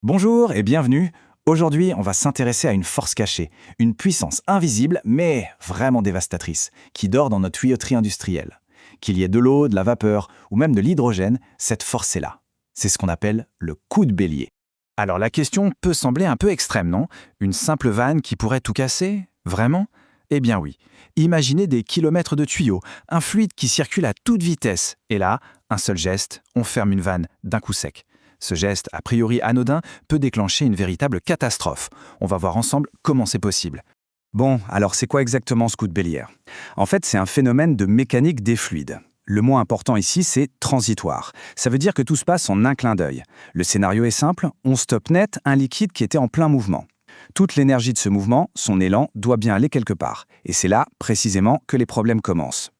Bonjour et bienvenue. Aujourd'hui, on va s'intéresser à une force cachée, une puissance invisible mais vraiment dévastatrice, qui dort dans notre tuyauterie industrielle. Qu'il y ait de l'eau, de la vapeur ou même de l'hydrogène, cette force est là. C'est ce qu'on appelle le coup de bélier. Alors la question peut sembler un peu extrême, non? Une simple vanne qui pourrait tout casser? Vraiment? Eh bien oui. Imaginez des kilomètres de tuyaux, un fluide qui circule à toute vitesse. Et là, un seul geste, on ferme une vanne d'un coup sec. Ce geste, a priori anodin, peut déclencher une véritable catastrophe. On va voir ensemble comment c'est possible. Bon, alors c'est quoi exactement ce coup de bélier? En fait, c'est un phénomène de mécanique des fluides. Le mot important ici, c'est transitoire. Ça veut dire que tout se passe en un clin d'œil. Le scénario est simple, on stoppe net un liquide qui était en plein mouvement. Toute l'énergie de ce mouvement, son élan, doit bien aller quelque part. Et c'est là, précisément, que les problèmes commencent.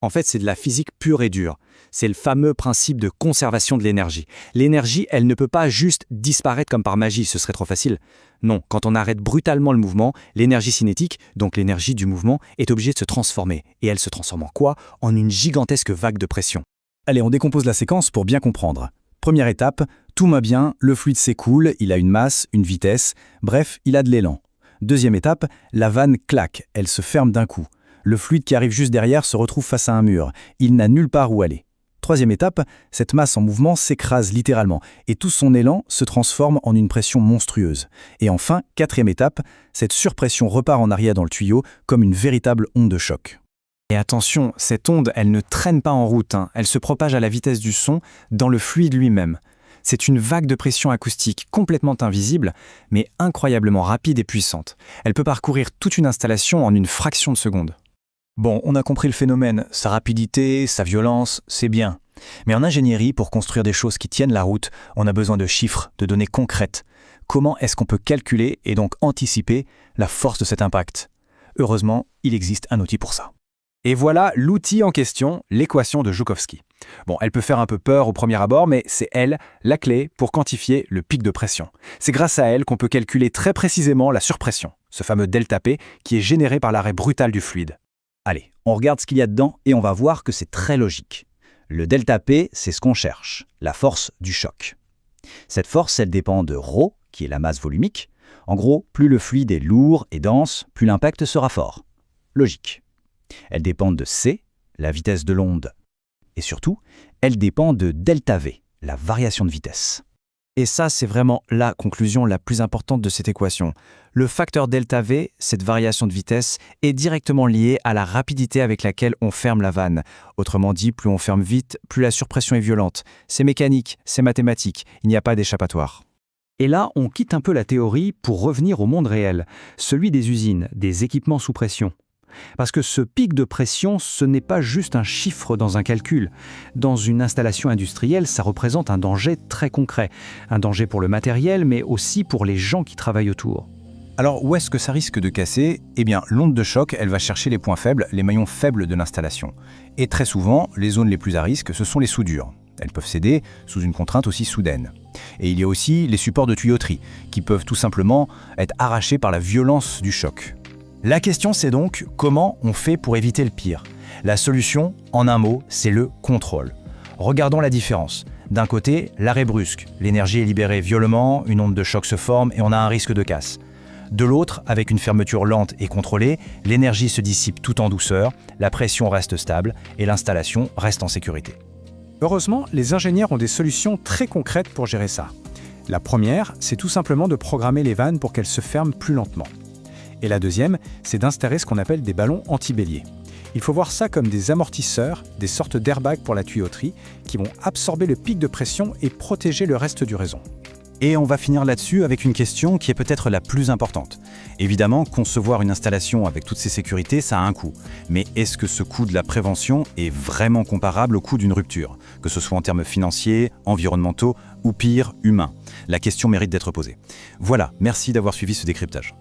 En fait, c'est de la physique pure et dure. C'est le fameux principe de conservation de l'énergie. L'énergie, elle ne peut pas juste disparaître comme par magie, ce serait trop facile. Non, quand on arrête brutalement le mouvement, l'énergie cinétique, donc l'énergie du mouvement, est obligée de se transformer. Et elle se transforme en quoi? En une gigantesque vague de pression. Allez, on décompose la séquence pour bien comprendre. Première étape, tout va bien, le fluide s'écoule, il a une masse, une vitesse, bref, il a de l'élan. Deuxième étape, la vanne claque, elle se ferme d'un coup. Le fluide qui arrive juste derrière se retrouve face à un mur. Il n'a nulle part où aller. Troisième étape, cette masse en mouvement s'écrase littéralement et tout son élan se transforme en une pression monstrueuse. Et enfin, quatrième étape, cette surpression repart en arrière dans le tuyau comme une véritable onde de choc. Et attention, cette onde, elle ne traîne pas en route, elle se propage à la vitesse du son dans le fluide lui-même. C'est une vague de pression acoustique complètement invisible, mais incroyablement rapide et puissante. Elle peut parcourir toute une installation en une fraction de seconde. Bon, on a compris le phénomène, sa rapidité, sa violence, c'est bien. Mais en ingénierie, pour construire des choses qui tiennent la route, on a besoin de chiffres, de données concrètes. Comment est-ce qu'on peut calculer et donc anticiper la force de cet impact? Heureusement, il existe un outil pour ça. Et voilà l'outil en question, l'équation de Joukowski. Bon, elle peut faire un peu peur au premier abord, mais c'est elle, la clé pour quantifier le pic de pression. C'est grâce à elle qu'on peut calculer très précisément la surpression, ce fameux delta P qui est généré par l'arrêt brutal du fluide. Allez, on regarde ce qu'il y a dedans et on va voir que c'est très logique. Le delta P, c'est ce qu'on cherche, la force du choc. Cette force, elle dépend de ρ, qui est la masse volumique. En gros, plus le fluide est lourd et dense, plus l'impact sera fort. Logique. Elle dépend de c, la vitesse de l'onde. Et surtout, elle dépend de delta V, la variation de vitesse. Et ça, c'est vraiment la conclusion la plus importante de cette équation. Le facteur delta V, cette variation de vitesse, est directement lié à la rapidité avec laquelle on ferme la vanne. Autrement dit, plus on ferme vite, plus la surpression est violente. C'est mécanique, c'est mathématique, il n'y a pas d'échappatoire. Et là, on quitte un peu la théorie pour revenir au monde réel, celui des usines, des équipements sous pression. Parce que ce pic de pression, ce n'est pas juste un chiffre dans un calcul. Dans une installation industrielle, ça représente un danger très concret. Un danger pour le matériel, mais aussi pour les gens qui travaillent autour. Alors, où est-ce que ça risque de casser? Eh bien, l'onde de choc, elle va chercher les points faibles, les maillons faibles de l'installation. Et très souvent, les zones les plus à risque, ce sont les soudures. Elles peuvent céder sous une contrainte aussi soudaine. Et il y a aussi les supports de tuyauterie, qui peuvent tout simplement être arrachés par la violence du choc. La question, c'est donc comment on fait pour éviter le pire. La solution, en un mot, c'est le contrôle. Regardons la différence. D'un côté, l'arrêt brusque. L'énergie est libérée violemment, une onde de choc se forme et on a un risque de casse. De l'autre, avec une fermeture lente et contrôlée, l'énergie se dissipe tout en douceur, la pression reste stable et l'installation reste en sécurité. Heureusement, les ingénieurs ont des solutions très concrètes pour gérer ça. La première, c'est tout simplement de programmer les vannes pour qu'elles se ferment plus lentement. Et la deuxième, c'est d'installer ce qu'on appelle des ballons anti-bélier. Il faut voir ça comme des amortisseurs, des sortes d'airbags pour la tuyauterie, qui vont absorber le pic de pression et protéger le reste du réseau. Et on va finir là-dessus avec une question qui est peut-être la plus importante. Évidemment, concevoir une installation avec toutes ces sécurités, ça a un coût. Mais est-ce que ce coût de la prévention est vraiment comparable au coût d'une rupture? Que ce soit en termes financiers, environnementaux ou pire, humains. La question mérite d'être posée. Voilà, merci d'avoir suivi ce décryptage.